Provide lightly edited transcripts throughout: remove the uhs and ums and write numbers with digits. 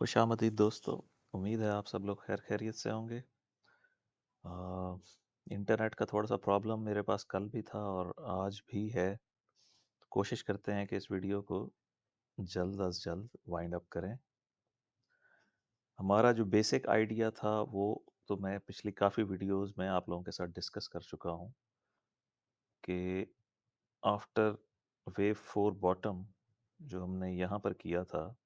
खुशामदीद दोस्तों। उम्मीद है आप सब लोग खैर खैरियत से होंगे। आ, इंटरनेट का थोड़ा सा प्रॉब्लम मेरे पास कल भी था और आज भी है। तो कोशिश करते हैं कि इस वीडियो को जल्द अज जल्द वाइंड अप करें। हमारा जो बेसिक आइडिया था वो तो मैं पिछली काफ़ी वीडियोस में आप लोगों के साथ डिस्कस कर चुका हूँ कि आफ्टर वेव 4 बॉटम जो हमने यहाँ पर किया था,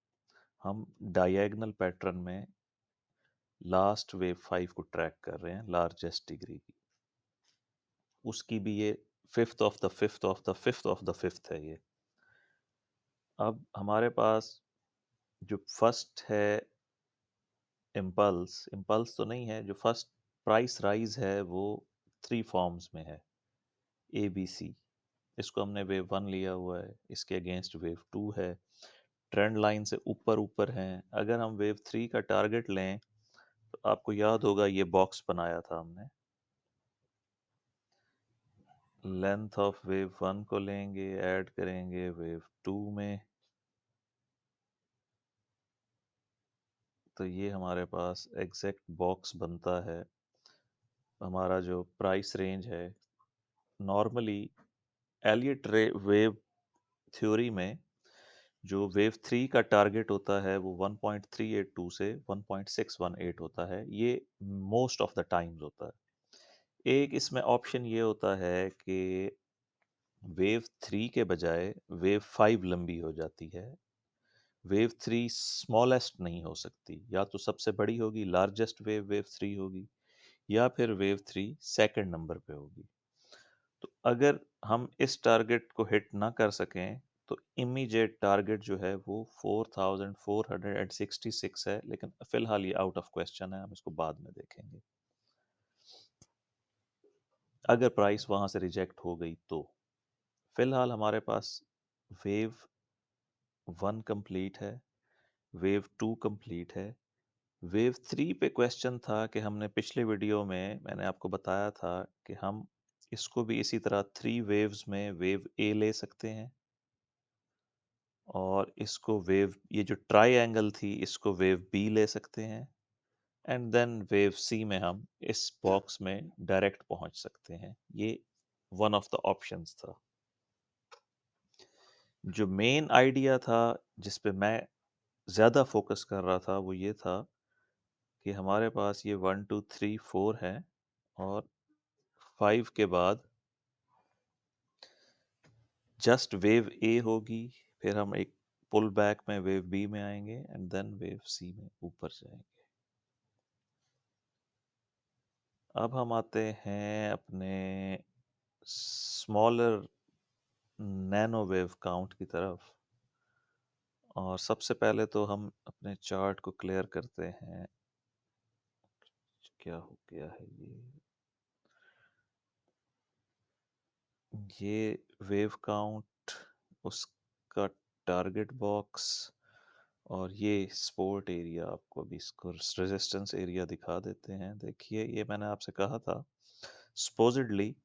हम डायगोनल पैटर्न में लास्ट वेव 5 को ट्रैक कर रहे हैं, लार्जेस्ट डिग्री की। उसकी भी ये fifth of the fifth of the fifth of the fifth है ये। अब हमारे पास जो फर्स्ट है इम्पल्स, इम्पल्स तो नहीं है, जो फर्स्ट प्राइस राइज है वो 3 फॉर्म्स में है, ए बी सी। इसको हमने वेव 1 लिया हुआ है, इसके अगेंस्ट वेव 2 है, ट्रेंड लाइन से ऊपर ऊपर हैं। अगर हम वेव 3 का टारगेट लें तो आपको याद होगा ये बॉक्स बनाया था हमने। लेंथ ऑफ वेव 1 को लेंगे, ऐड करेंगे वेव 2 में, तो ये हमारे पास एग्जैक्ट बॉक्स बनता है। हमारा जो प्राइस रेंज है, नॉर्मली एलियट वेव थ्योरी में जो वेव 3 का टारगेट होता है वो 1.382 से 1.618 होता है। ये मोस्ट ऑफ द टाइम्स होता है। एक इसमें ऑप्शन ये होता है कि वेव 3 के बजाय वेव 5 लंबी हो जाती है। वेव 3 स्मॉलेस्ट नहीं हो सकती, या तो सबसे बड़ी होगी, लार्जेस्ट वेव वेव 3 होगी, या फिर वेव 3 सेकंड नंबर पे होगी। तो अगर हम इस टारगेट को हिट ना कर सकें तो इमीडिएट टारगेट जो है वो 4466 है, लेकिन फिलहाल ये आउट ऑफ क्वेश्चन है, हम इसको बाद में देखेंगे। अगर प्राइस वहां से रिजेक्ट हो गई तो फिलहाल हमारे पास वेव 1 कंप्लीट है, वेव 2 कंप्लीट है। वेव 3 पे क्वेश्चन था कि हमने पिछले वीडियो में मैंने आपको बताया था कि हम इसको भी इसी तरह 3 वेव्स में वेव ए ले सकते हैं, और इसको वेव, ये जो ट्राई थी, इसको वेव बी ले सकते हैं, एंड देन वेव सी में हम इस बॉक्स में डायरेक्ट पहुंच सकते हैं। ये वन ऑफ द ऑप्शंस था। जो मेन आइडिया था जिस पे मैं ज़्यादा फोकस कर रहा था वो ये था कि हमारे पास ये 1 2 3 4 है, और 5 के बाद जस्ट वेव ए होगी, फिर हम एक पुल बैक में वेव बी में आएंगे, एंड देन वेव सी में ऊपर जाएंगे। अब हम आते हैं अपने स्मॉलर नैनो वेव काउंट की तरफ, और सबसे पहले तो हम अपने चार्ट को क्लियर करते हैं। क्या हो गया है ये वेव काउंट, उसका टारगेट बॉक्स, और ये सपोर्ट एरिया। आपको अभी इसको रेजिस्टेंस एरिया दिखा देते हैं। देखिए, ये मैंने आपसे कहा था, सपोजिडली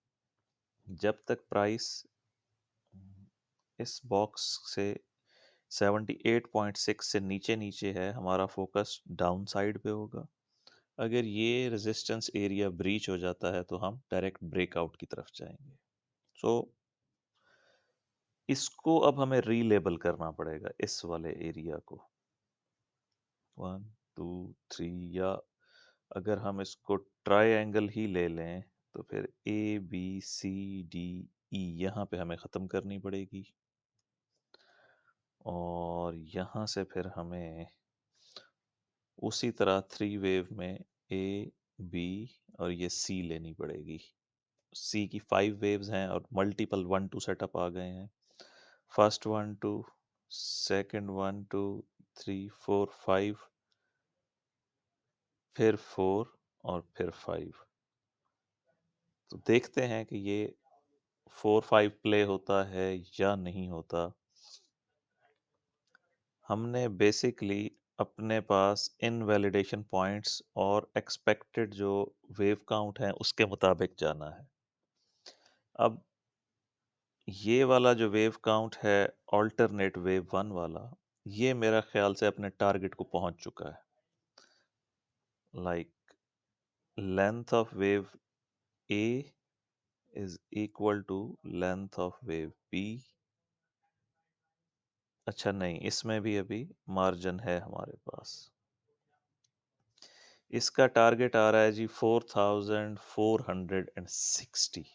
जब तक प्राइस इस बॉक्स से 78.6 से नीचे नीचे है, हमारा फोकस डाउन साइड पे होगा। अगर ये रेजिस्टेंस एरिया ब्रीच हो जाता है तो हम डायरेक्ट ब्रेकआउट की तरफ जाएंगे। सो इसको अब हमें रीलेबल करना पड़ेगा, इस वाले एरिया को 1 2 3, या अगर हम इसको ट्रायंगल ही ले लें तो फिर ए बी सी डी ई यहाँ पे हमें ख़त्म करनी पड़ेगी, और यहाँ से फिर हमें उसी तरह 3 वेव में ए बी और ये सी लेनी पड़ेगी। सी की 5 वेव्स हैं और मल्टीपल 1 2 सेटअप आ गए हैं। फर्स्ट 1 2, सेकंड 1 2 3 4 5, फिर 4, और फिर 5। तो देखते हैं कि ये 4 5 प्ले होता है या नहीं होता। हमने बेसिकली अपने पास इनवैलिडेशन पॉइंट्स और एक्सपेक्टेड जो वेव काउंट है उसके मुताबिक जाना है। अब ये वाला जो वेव काउंट है, ऑल्टरनेट वेव 1 वाला, ये मेरा ख्याल से अपने टारगेट को पहुंच चुका है। Like length of wave A is equal to length of wave B. अच्छा नहीं, इसमें भी अभी मार्जिन है हमारे पास। इसका टारगेट आ रहा है जी 4460।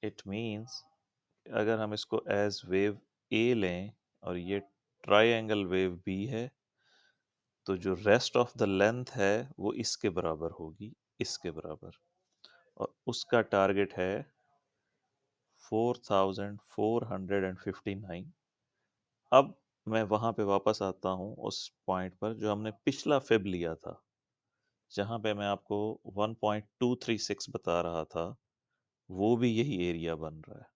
इट मींस अगर हम इसको एज वेव ए लें और ये ट्रायंगल वेव बी है, तो जो रेस्ट ऑफ द लेंथ है वो इसके बराबर होगी, इसके बराबर। और उसका टारगेट है 4459। अब मैं वहां पे वापस आता हूं उस पॉइंट पर जो हमने पिछला फिब लिया था, जहां पे मैं आपको 1.236 बता रहा था, वो भी यही एरिया बन रहा है।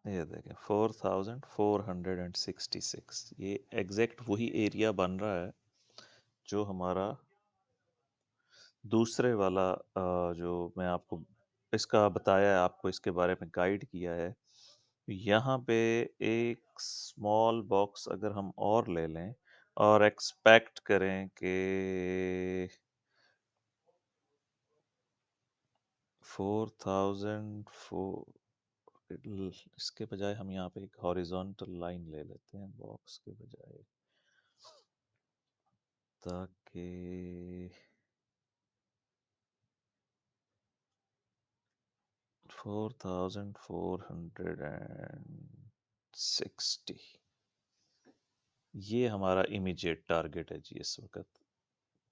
ये देखें 4466, ये एग्जैक्ट वही एरिया बन रहा है जो हमारा दूसरे वाला जो मैं आपको इसका बताया है, आपको इसके बारे में गाइड किया है। यहाँ पे एक स्मॉल बॉक्स अगर हम और ले लें और एक्सपेक्ट करें कि 4004, इसके बजाय हम यहाँ पे एक हॉरिजॉन्टल लाइन ले लेते हैं बॉक्स के बजाय, ताकि 4460 ये हमारा इमीडिएट टारगेट है जी इस वक्त,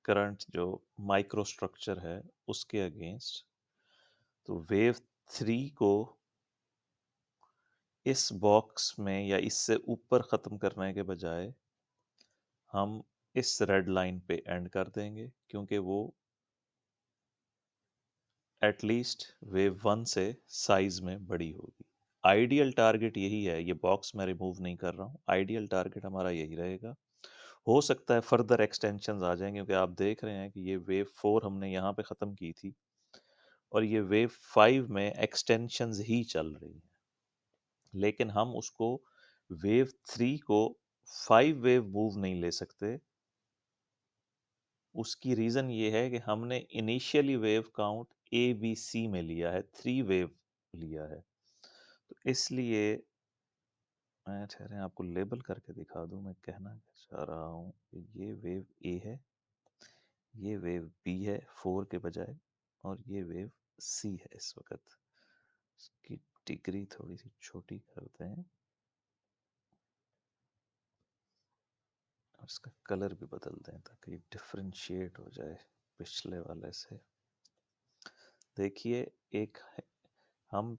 करंट जो माइक्रो स्ट्रक्चर है उसके अगेंस्ट। तो वेव 3 को इस बॉक्स में या इससे ऊपर ख़त्म करने के बजाय हम इस रेड लाइन पे एंड कर देंगे, क्योंकि वो एटलीस्ट वेव 1 से साइज में बड़ी होगी। आइडियल टारगेट यही है, ये बॉक्स मैं रिमूव नहीं कर रहा हूँ, आइडियल टारगेट हमारा यही रहेगा। हो सकता है फर्दर एक्सटेंशंस आ जाएं, क्योंकि आप देख रहे हैं कि ये वेव 4 हमने यहाँ पे ख़त्म की थी और ये वेव 5 में एक्सटेंशंस ही चल रही हैं। लेकिन हम उसको वेव 3 को 5 वेव मूव नहीं ले सकते। उसकी रीज़न ये है कि हमने initially wave count A B C में लिया है, 3 वेव लिया है। तो इसलिए मैं ठहरे आपको लेबल करके दिखा दूं मैं कहना क्या चाह रहा हूँ कि ये वेव ए है, ये वेव बी है 4 के बजाय, और ये वेव सी है इस वक्त। इसकी डिग्री थोड़ी सी छोटी करते हैं और इसका कलर भी बदल दें ताकि डिफरेंशिएट हो जाए पिछले वाले से। देखिए, एक हम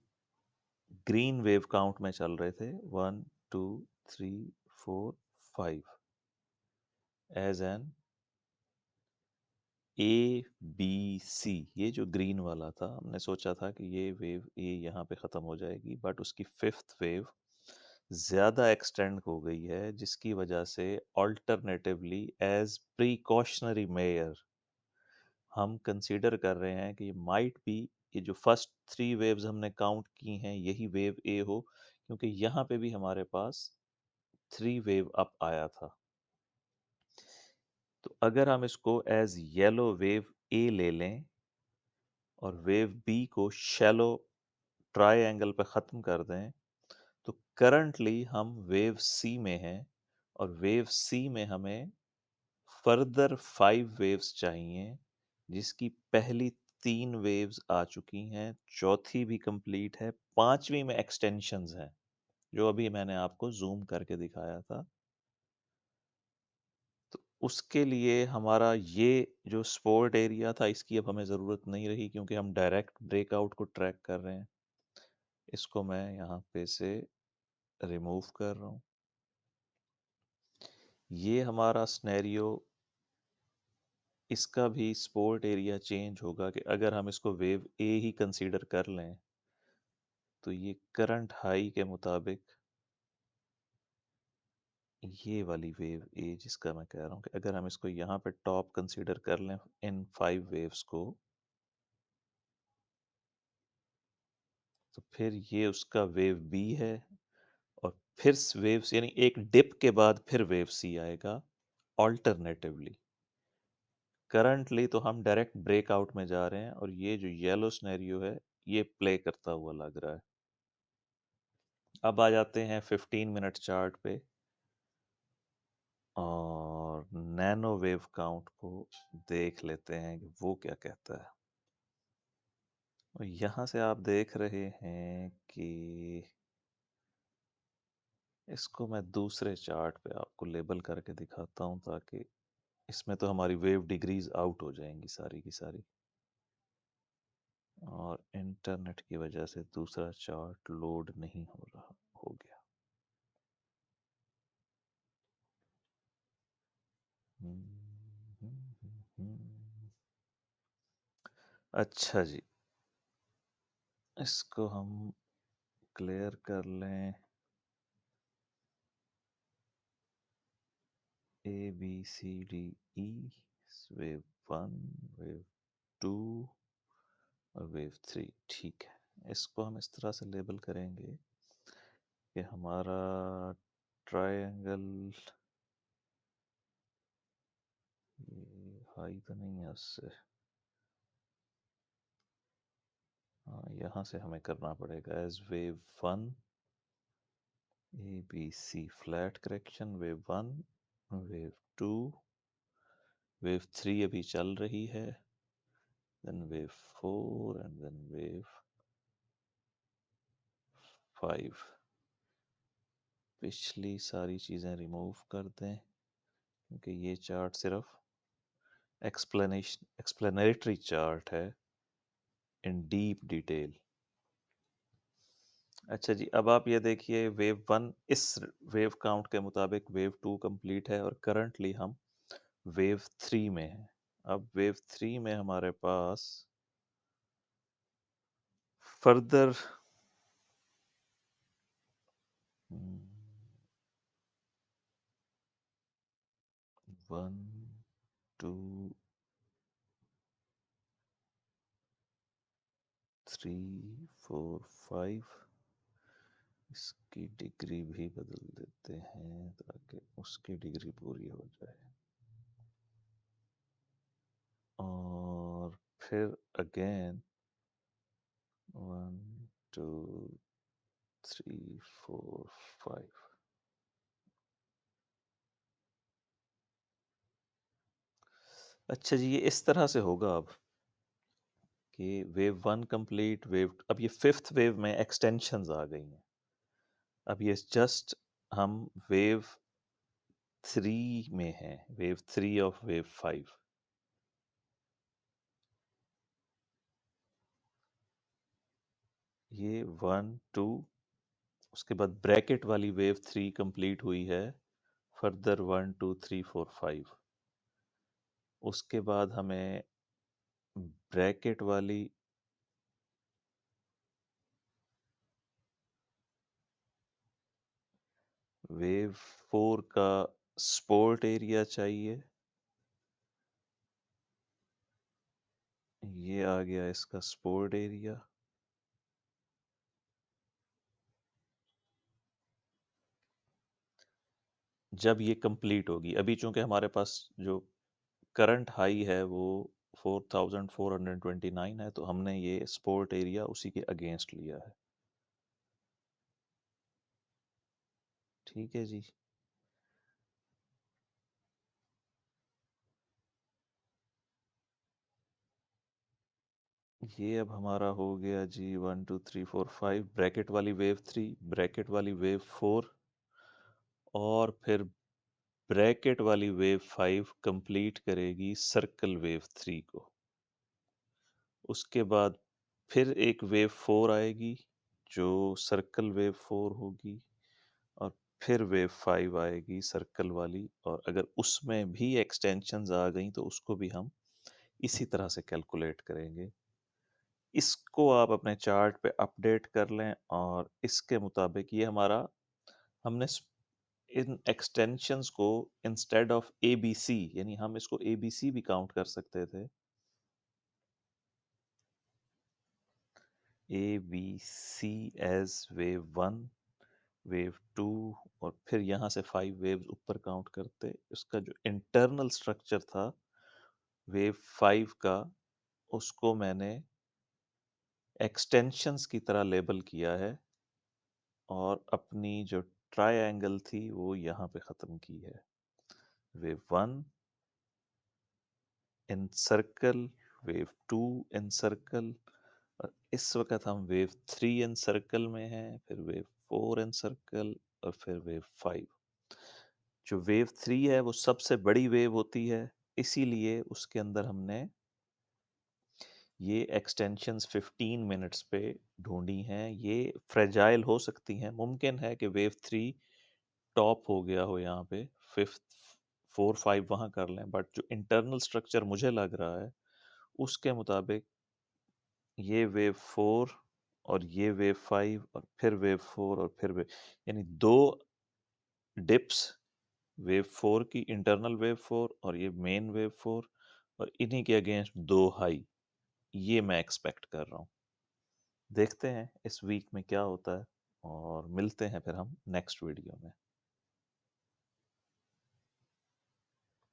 ग्रीन वेव काउंट में चल रहे थे 1 2 3 4 5 as an A B C. ये जो ग्रीन वाला था, हमने सोचा था कि ये वेव ए यहाँ पे ख़त्म हो जाएगी, बट उसकी फिफ्थ वेव ज़्यादा एक्सटेंड हो गई है, जिसकी वजह से ऑल्टरनेटिवली एज प्रिकॉशनरी मेयर हम कंसीडर कर रहे हैं कि माइट बी ये जो फर्स्ट 3 वेव्स हमने काउंट की हैं यही वेव ए हो, क्योंकि यहाँ पे भी हमारे पास 3 वेव अप आया था। तो अगर हम इसको एज येलो वेव ए ले लें और वेव बी को शैलो ट्रायंगल पे ख़त्म कर दें, तो करंटली हम वेव सी में हैं और वेव सी में हमें फर्दर 5 वेव्स चाहिए, जिसकी पहली 3 वेव्स आ चुकी हैं, चौथी भी कंप्लीट है, पांचवी में एक्सटेंशंस हैं जो अभी मैंने आपको जूम करके दिखाया था। तो उसके लिए हमारा ये जो सपोर्ट एरिया था इसकी अब हमें ज़रूरत नहीं रही, क्योंकि हम डायरेक्ट ब्रेकआउट को ट्रैक कर रहे हैं। इसको मैं यहाँ पे से रिमूव कर रहा हूँ। ये हमारा स्नैरियो, इसका भी सपोर्ट एरिया चेंज होगा कि अगर हम इसको वेव ए ही कंसीडर कर लें तो ये करंट हाई के मुताबिक ये वाली वेव ए जिसका मैं कह रहा हूँ कि अगर हम इसको यहाँ पे टॉप कंसीडर कर लें इन 5 वेव्स को, तो फिर ये उसका वेव बी है, और फिर वेव यानी एक डिप के बाद फिर वेव सी आएगा ऑल्टरनेटिवली। करंटली तो हम डायरेक्ट ब्रेकआउट में जा रहे हैं, और ये जो येलो सिनेरियो है ये प्ले करता हुआ लग रहा है। अब आ जाते हैं 15 मिनट चार्ट पे, और नैनो वेव काउंट को देख लेते हैं कि वो क्या कहता है। और यहाँ से आप देख रहे हैं कि इसको मैं दूसरे चार्ट पे आपको लेबल करके दिखाता हूँ, ताकि इसमें तो हमारी वेव डिग्रीज आउट हो जाएंगी सारी की सारी, और इंटरनेट की वजह से दूसरा चार्ट लोड नहीं हो रहा, हो गया। अच्छा जी, इसको हम क्लियर कर लें। A B C D E, wave 1, wave 2 और वेव 3। ठीक है, इसको हम इस तरह से लेबल करेंगे कि हमारा ट्रायंगल, ये हाई तो नहीं है उससे, हाँ यहाँ से हमें करना पड़ेगा as wave 1, A B C flat correction, wave 1, wave 2, wave 3 अभी चल रही है, then wave 4 and then wave 5। पिछली सारी चीज़ें रिमूव कर दें, क्योंकि ये चार्ट सिर्फ एक्सप्लेनेटरी चार्ट है इन डीप डिटेल। अच्छा जी, अब आप ये देखिए वेव 1 इस वेव काउंट के मुताबिक वेव 2 कंप्लीट है, और करंटली हम वेव 3 में हैं। अब वेव 3 में हमारे पास फर्दर 1, 2, 3, 4, 5, इसकी डिग्री भी बदल देते हैं ताकि उसकी डिग्री पूरी हो जाए, और फिर अगेन 1, 2, 3, 4, 5। अच्छा जी, ये इस तरह से होगा अब कि वेव 1 कंप्लीट, वेव, अब ये फिफ्थ वेव में एक्सटेंशंस आ गई हैं। अब ये जस्ट हम वेव 3 में हैं, वेव 3 ऑफ वेव 5। ये 1, 2, उसके बाद ब्रैकेट वाली वेव 3 कंप्लीट हुई है, फर्दर 1, 2, 3, 4, 5। उसके बाद हमें ब्रैकेट वाली वेव 4 का सपोर्ट एरिया चाहिए। ये आ गया इसका सपोर्ट एरिया। जब ये कंप्लीट होगी, अभी चूंकि हमारे पास जो करंट हाई है वो 4429 है, तो हमने ये सपोर्ट एरिया उसी के अगेंस्ट लिया है। ठीक है जी। ये अब हमारा हो गया जी 1, 2, 3, 4, 5, ब्रैकेट वाली वेव 3, ब्रैकेट वाली वेव 4, और फिर ब्रैकेट वाली वेव 5 कंप्लीट करेगी सर्कल वेव 3 को। उसके बाद फिर एक वेव 4 आएगी जो सर्कल वेव 4 होगी, और फिर वेव 5 आएगी सर्कल वाली, और अगर उसमें भी एक्सटेंशंस आ गई तो उसको भी हम इसी तरह से कैलकुलेट करेंगे। इसको आप अपने चार्ट पे अपडेट कर लें, और इसके मुताबिक ये हमारा, हमने इन एक्सटेंशंस को इंस्टेड ऑफ एबीसी, यानी हम इसको एबीसी भी काउंट कर सकते थे, A B C as wave 1, wave 2, और फिर यहाँ से 5 वेव्स ऊपर काउंट करते। इसका जो इंटरनल स्ट्रक्चर था वेव 5 का, उसको मैंने एक्सटेंशंस की तरह लेबल किया है, और अपनी जो ट्रायंगल थी वो यहाँ पे ख़त्म की है। वेव 1 इन सर्कल, वेव 2 इन सर्कल, और इस वक्त हम वेव 3 इन सर्कल में हैं, फिर वेव 4 इन सर्कल, और फिर वेव 5। जो वेव 3 है वो सबसे बड़ी वेव होती है, इसीलिए उसके अंदर हमने ये एक्सटेंशंस 15 मिनट्स पे ढूंढी हैं। ये फ्रेजाइल हो सकती हैं, मुमकिन है कि वेव 3 टॉप हो गया हो यहाँ पे, फिफ्थ 4 5 वहाँ कर लें, बट जो इंटरनल स्ट्रक्चर मुझे लग रहा है उसके मुताबिक ये वेव 4 और ये वेव 5 और फिर वेव 4 और फिर वेव, यानी दो डिप्स, वेव 4 की इंटरनल वेव 4 और ये मेन वेव 4, और इन्हीं के अगेंस्ट दो हाई, ये मैं एक्सपेक्ट कर रहा हूँ। देखते हैं इस वीक में क्या होता है, और मिलते हैं फिर हम नेक्स्ट वीडियो में।